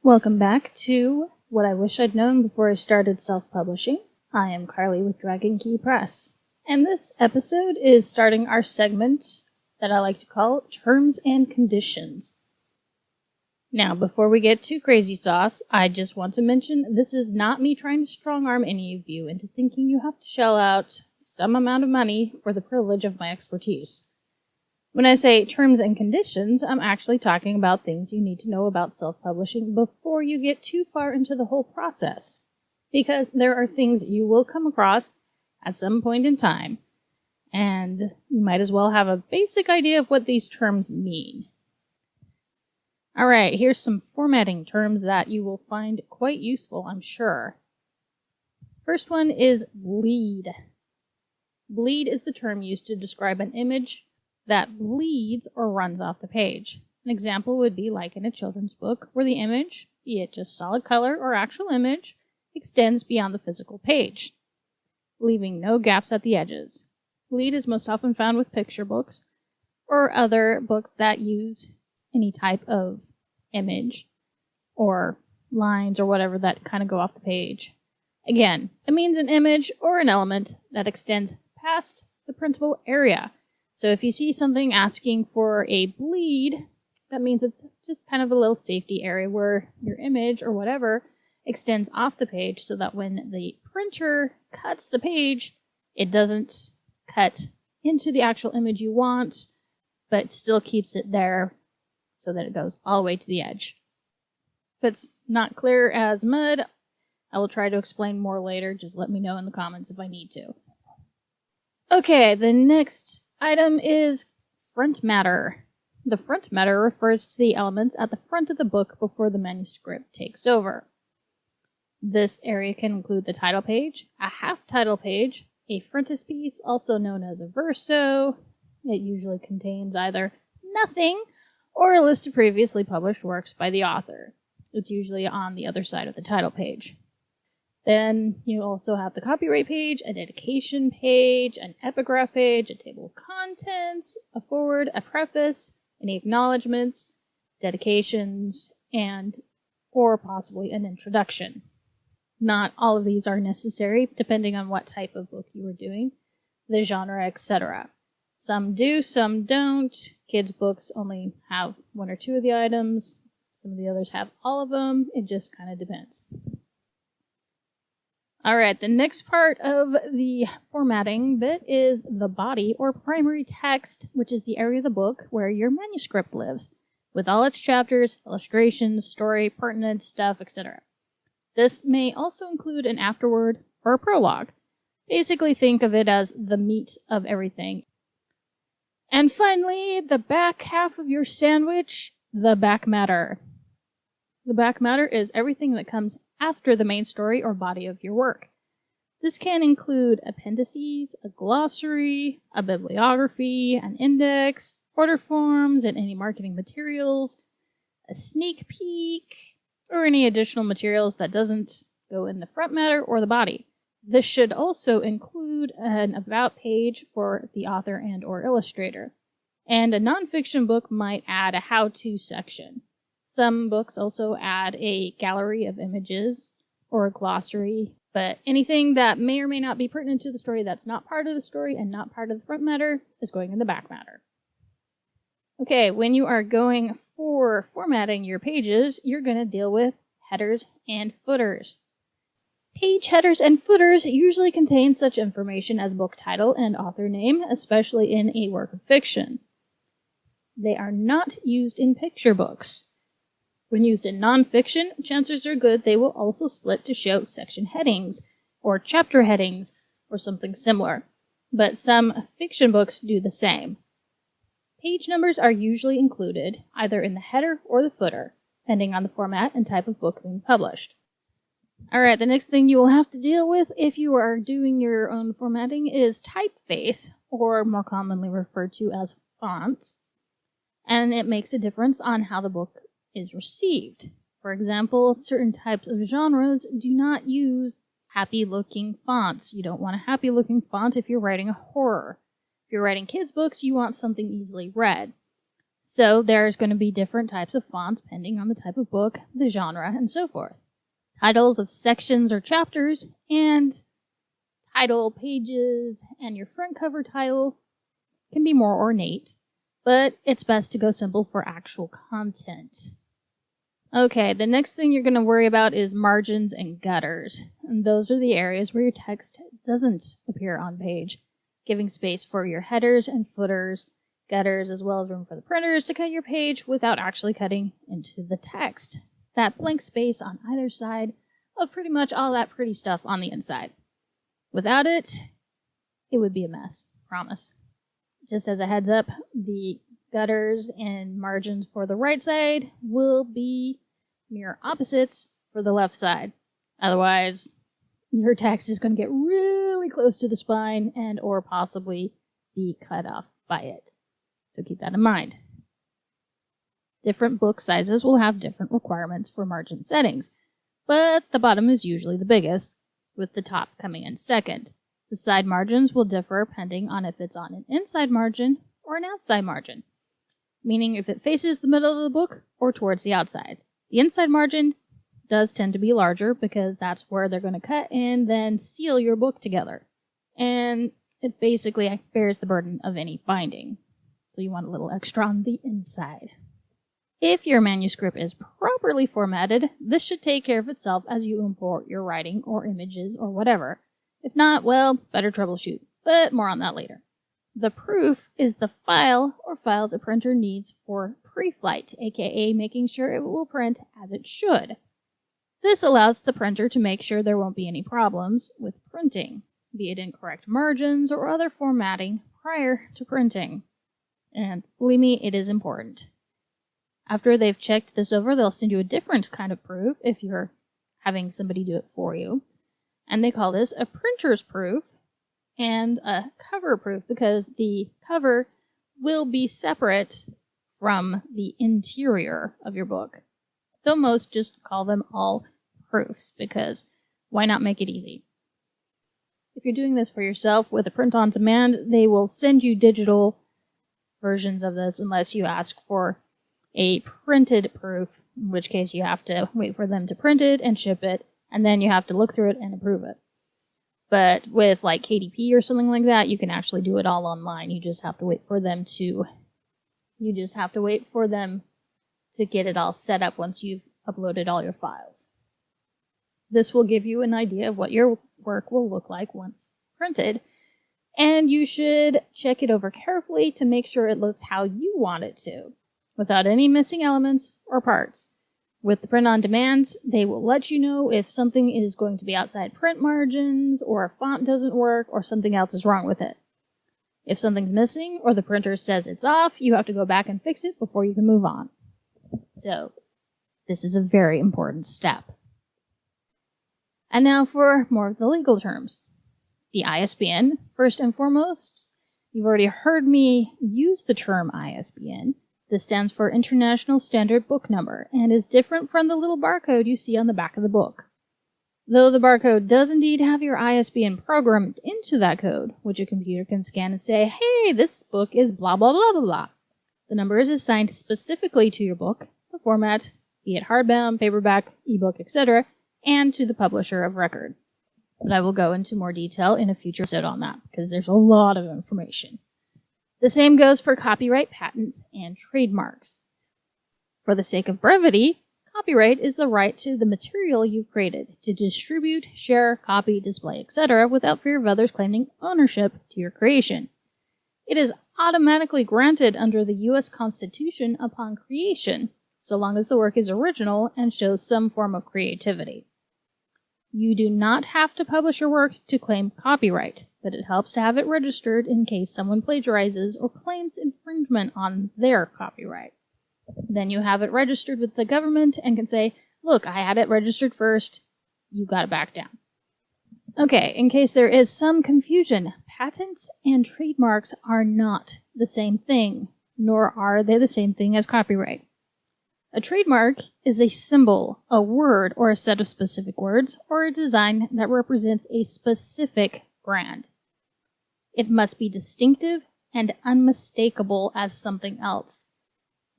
Welcome back to What I Wish I'd Known Before I Started Self-Publishing. I am Carly with Dragon Key Press, and this episode is starting our segment that I like to call Terms and Conditions. Now, before we get too crazy sauce, I just want to mention this is not me trying to strong-arm any of you into thinking you have to shell out some amount of money for the privilege of my expertise. When I say terms and conditions, I'm actually talking about things you need to know about self-publishing before you get too far into the whole process. Because there are things you will come across at some point in time, and you might as well have a basic idea of what these terms mean. Alright, here's some formatting terms that you will find quite useful, I'm sure. First one is bleed. Bleed is the term used to describe an image that bleeds or runs off the page. An example would be like in a children's book where the image, be it just solid color or actual image, extends beyond the physical page, leaving no gaps at the edges. Bleed is most often found with picture books or other books that use any type of image or lines or whatever that kind of go off the page. Again, it means an image or an element that extends past the printable area. So if you see something asking for a bleed, that means it's just kind of a little safety area where your image or whatever extends off the page so that when the printer cuts the page, it doesn't cut into the actual image you want, but still keeps it there so that it goes all the way to the edge. If it's not clear as mud, I will try to explain more later. Just let me know in the comments if I need to. Okay, the next item is front matter. The front matter refers to the elements at the front of the book before the manuscript takes over. This area can include the title page, a half title page, a frontispiece, also known as a verso. It usually contains either nothing or a list of previously published works by the author. It's usually on the other side of the title page. Then you also have the copyright page, a dedication page, an epigraph page, a table of contents, a foreword, a preface, any acknowledgments, dedications, and or possibly an introduction. Not all of these are necessary, depending on what type of book you are doing, the genre, etc. Some do, some don't. Kids' books only have one or two of the items. Some of the others have all of them. It just kind of depends. Alright, the next part of the formatting bit is the body or primary text, which is the area of the book where your manuscript lives, with all its chapters, illustrations, story, pertinent stuff, etc. This may also include an afterword or a prologue. Basically think of it as the meat of everything. And finally, the back half of your sandwich, the back matter. The back matter is everything that comes after the main story or body of your work. This can include appendices, a glossary, a bibliography, an index, order forms, and any marketing materials, a sneak peek, or any additional materials that doesn't go in the front matter or the body. This should also include an about page for the author and or illustrator. And a nonfiction book might add a how-to section. Some books also add a gallery of images or a glossary, but anything that may or may not be pertinent to the story that's not part of the story and not part of the front matter is going in the back matter. Okay, when you are going for formatting your pages, you're going to deal with headers and footers. Page headers and footers usually contain such information as book title and author name, especially in a work of fiction. They are not used in picture books. When used in nonfiction, chances are good they will also split to show section headings, or chapter headings, or something similar. But some fiction books do the same. Page numbers are usually included, either in the header or the footer, depending on the format and type of book being published. Alright, the next thing you will have to deal with if you are doing your own formatting is typeface, or more commonly referred to as fonts. And it makes a difference on how the book is received. For example, certain types of genres do not use happy-looking fonts. You don't want a happy-looking font if you're writing a horror. If you're writing kids' books, you want something easily read. So there's going to be different types of fonts depending on the type of book, the genre, and so forth. Titles of sections or chapters, and title pages, and your front cover title can be more ornate, but it's best to go simple for actual content. Okay, the next thing you're going to worry about is margins and gutters. And those are the areas where your text doesn't appear on page, giving space for your headers and footers, gutters, as well as room for the printers to cut your page without actually cutting into the text. That blank space on either side of pretty much all that pretty stuff on the inside. Without it, it would be a mess, promise. Just as a heads up, the gutters and margins for the right side will be mirror opposites for the left side. Otherwise, your text is going to get really close to the spine and or possibly be cut off by it. So keep that in mind. Different book sizes will have different requirements for margin settings, but the bottom is usually the biggest, with the top coming in second. The side margins will differ depending on if it's on an inside margin or an outside margin, meaning if it faces the middle of the book or towards the outside. The inside margin does tend to be larger because that's where they're going to cut and then seal your book together. And it basically bears the burden of any binding. So you want a little extra on the inside. If your manuscript is properly formatted, this should take care of itself as you import your writing or images or whatever. If not, well, better troubleshoot, but more on that later. The proof is the file or files a printer needs for pre-flight, aka making sure it will print as it should. This allows the printer to make sure there won't be any problems with printing, be it incorrect margins or other formatting prior to printing. And believe me, it is important. After they've checked this over, they'll send you a different kind of proof if you're having somebody do it for you. And they call this a printer's proof and a cover proof because the cover will be separate from the interior of your book. Though most just call them all proofs because why not make it easy? If you're doing this for yourself with a print on demand, they will send you digital versions of this unless you ask for a printed proof, in which case you have to wait for them to print it and ship it, and then you have to look through it and approve it. But with like KDP or something like that, you can actually do it all online. You just have to wait for them to get it all set up once you've uploaded all your files. This will give you an idea of what your work will look like once printed, and you should check it over carefully to make sure it looks how you want it to, without any missing elements or parts. With the print-on-demands, they will let you know if something is going to be outside print margins, or a font doesn't work, or something else is wrong with it. If something's missing, or the printer says it's off, you have to go back and fix it before you can move on. So, this is a very important step. And now for more of the legal terms. The ISBN, first and foremost, you've already heard me use the term ISBN. This stands for International Standard Book Number and is different from the little barcode you see on the back of the book. Though the barcode does indeed have your ISBN programmed into that code, which a computer can scan and say, hey, this book is blah, blah, blah, blah, blah. The number is assigned specifically to your book, the format, be it hardbound, paperback, ebook, etc., and to the publisher of record. But I will go into more detail in a future episode on that, because there's a lot of information. The same goes for copyright, patents, and trademarks. For the sake of brevity, copyright is the right to the material you've created, to distribute, share, copy, display, etc., without fear of others claiming ownership to your creation. It is automatically granted under the U.S. Constitution upon creation, so long as the work is original and shows some form of creativity. You do not have to publish your work to claim copyright, but it helps to have it registered in case someone plagiarizes or claims infringement on their copyright. Then you have it registered with the government and can say, look, I had it registered first, you got it back down. Okay, in case there is some confusion, patents and trademarks are not the same thing, nor are they the same thing as copyright. A trademark is a symbol, a word, or a set of specific words, or a design that represents a specific brand. It must be distinctive and unmistakable as something else.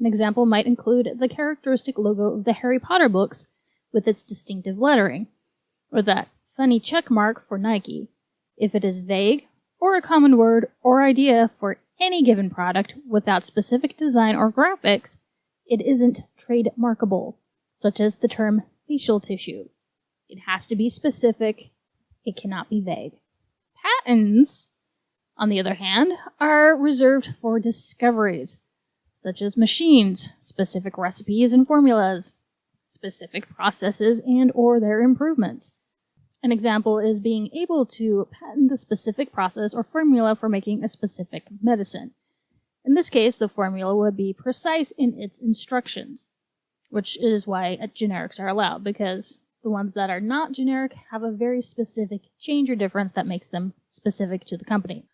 An example might include the characteristic logo of the Harry Potter books with its distinctive lettering, or that funny check mark for Nike. If it is vague, or a common word or idea for any given product without specific design or graphics, it isn't trademarkable, such as the term facial tissue. It has to be specific. It cannot be vague. Patents, on the other hand, are reserved for discoveries, such as machines, specific recipes and formulas, specific processes and or their improvements. An example is being able to patent the specific process or formula for making a specific medicine. In this case, the formula would be precise in its instructions, which is why generics are allowed, because the ones that are not generic have a very specific change or difference that makes them specific to the company.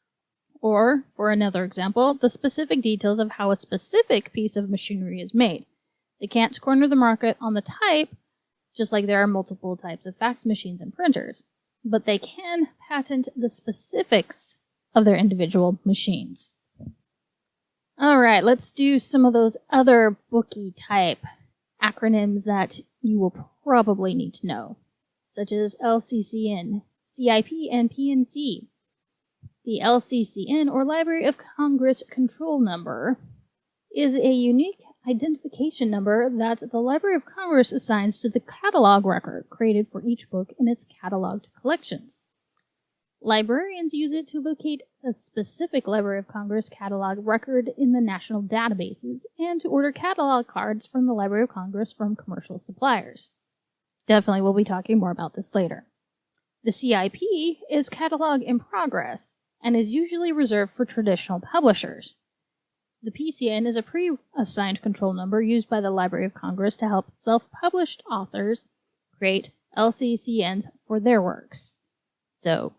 Or, for another example, the specific details of how a specific piece of machinery is made. They can't corner the market on the type, just like there are multiple types of fax machines and printers, but they can patent the specifics of their individual machines. Alright, let's do some of those other booky type acronyms that you will probably need to know, such as LCCN, CIP, and PNC. The LCCN, or Library of Congress Control Number, is a unique identification number that the Library of Congress assigns to the catalog record created for each book in its cataloged collections. Librarians use it to locate a specific Library of Congress catalog record in the national databases and to order catalog cards from the Library of Congress from commercial suppliers. Definitely we'll be talking more about this later. The CIP is Catalog in Progress and is usually reserved for traditional publishers. The PCN is a pre-assigned control number used by the Library of Congress to help self-published authors create LCCNs for their works. So,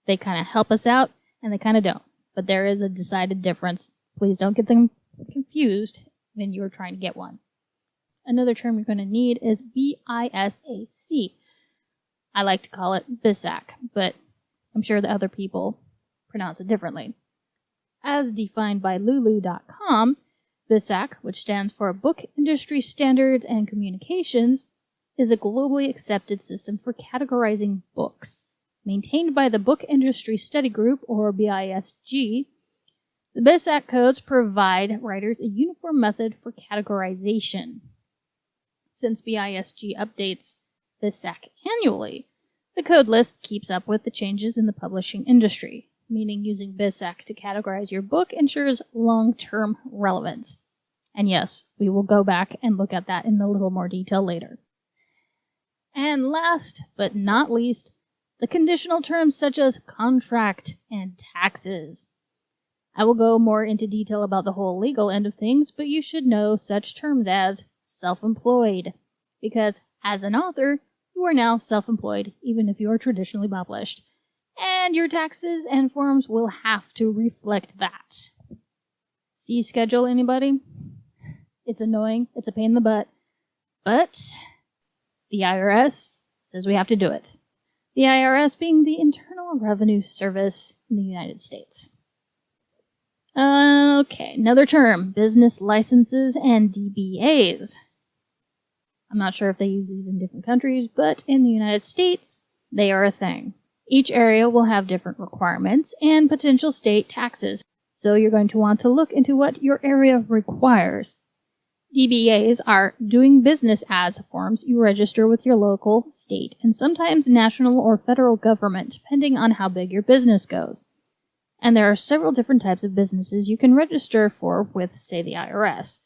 they kind of help us out, and they kind of don't. But there is a decided difference. Please don't get them confused when you're trying to get one. Another term you're going to need is BISAC. I like to call it BISAC, but I'm sure the other people pronounce it differently. As defined by Lulu.com, BISAC, which stands for Book Industry Standards and Communications, is a globally accepted system for categorizing books. Maintained by the Book Industry Study Group, or BISG, the BISAC codes provide writers a uniform method for categorization. Since BISG updates BISAC annually, the code list keeps up with the changes in the publishing industry, meaning using BISAC to categorize your book ensures long-term relevance. And yes, we will go back and look at that in a little more detail later. And last but not least, the conditional terms such as contract and taxes. I will go more into detail about the whole legal end of things, but you should know such terms as self-employed, because as an author, you are now self-employed even if you are traditionally published, and your taxes and forms will have to reflect that. See schedule, anybody? It's annoying, it's a pain in the butt, but the IRS says we have to do it. The IRS being the Internal Revenue Service in the United States. Okay, another term, business licenses and DBAs. I'm not sure if they use these in different countries, but in the United States, they are a thing. Each area will have different requirements and potential state taxes, so you're going to want to look into what your area requires. DBAs are doing business as forms you register with your local, state, and sometimes national or federal government, depending on how big your business goes. And there are several different types of businesses you can register for with, say, the IRS.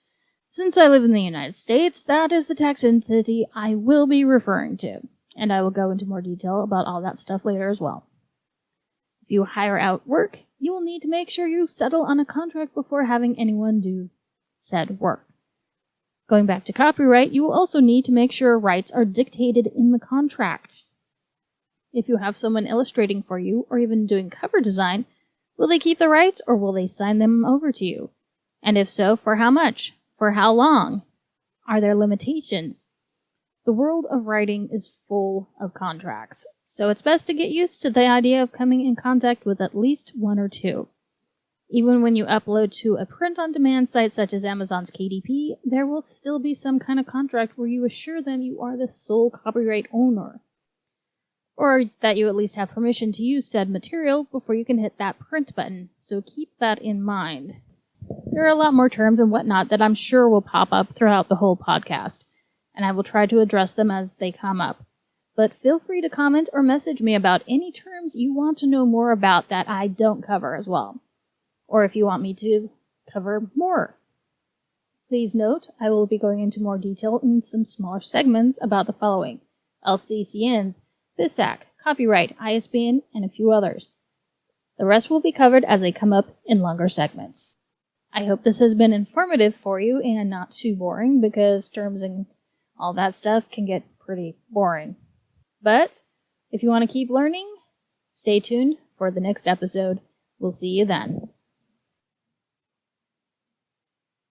Since I live in the United States, that is the tax entity I will be referring to, and I will go into more detail about all that stuff later as well. If you hire out work, you will need to make sure you settle on a contract before having anyone do said work. Going back to copyright, you will also need to make sure rights are dictated in the contract. If you have someone illustrating for you, or even doing cover design, will they keep the rights, or will they sign them over to you? And if so, for how much? For how long? Are there limitations? The world of writing is full of contracts, so it's best to get used to the idea of coming in contact with at least one or two. Even when you upload to a print-on-demand site such as Amazon's KDP, there will still be some kind of contract where you assure them you are the sole copyright owner, or that you at least have permission to use said material before you can hit that print button, so keep that in mind. There are a lot more terms and whatnot that I'm sure will pop up throughout the whole podcast, and I will try to address them as they come up. But feel free to comment or message me about any terms you want to know more about that I don't cover as well, or if you want me to cover more. Please note, I will be going into more detail in some smaller segments about the following: LCCNs, BISAC, copyright, ISBN, and a few others. The rest will be covered as they come up in longer segments. I hope this has been informative for you and not too boring, because terms and all that stuff can get pretty boring. But if you want to keep learning, stay tuned for the next episode. We'll see you then.